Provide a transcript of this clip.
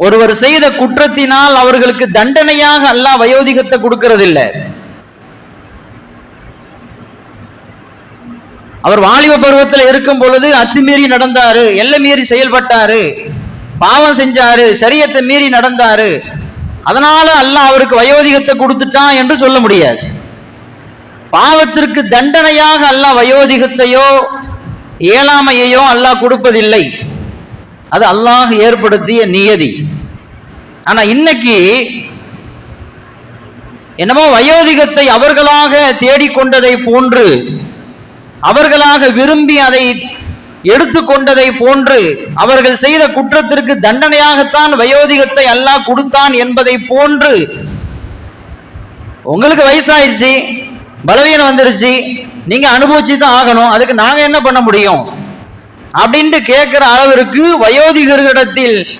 ஒருவர் செய்த குற்றத்தினால் அவர்களுக்கு தண்டனையாக அல்லாஹ் வயோதிகத்தை கொடுக்கறதில்லை. அவர் வாலிப பருவத்தில் இருக்கும் பொழுது அத்துமீறி நடந்தாரு, எல்லை மீறி செயல்பட்டாரு, பாவம் செஞ்சாரு, சரியத்தை மீறி நடந்தாரு, அதனால அல்லாஹ் அவருக்கு வயோதிகத்தை கொடுத்துட்டான் என்று சொல்ல முடியாது. பாவத்திற்கு தண்டனையாக அல்லாஹ் வயோதிகத்தையோ இயலாமையோ அல்லாஹ் கொடுப்பதில்லை. அது அல்லாஹ் ஏற்படுத்திய நியதி. ஆனா இன்னைக்கு என்னமோ வயோதிகத்தை அவர்களாக தேடிக்கொண்டதை போன்று, அவர்களாக விரும்பி அதை எடுத்துக்கொண்டதை போன்று, அவர்கள் செய்த குற்றத்திற்கு தண்டனையாகத்தான் வயோதிகத்தை அல்லாஹ் கொடுத்தான் என்பதை போன்று, உங்களுக்கு வயசாயிருச்சு, பலவீனம் வந்துருச்சு, நீங்க அனுபவிச்சு தான் ஆகணும், அதுக்கு நாங்க என்ன பண்ண முடியும் அப்படின்ட்டு கேட்கிற அளவிற்கு வயோதிகர்களிடத்தில்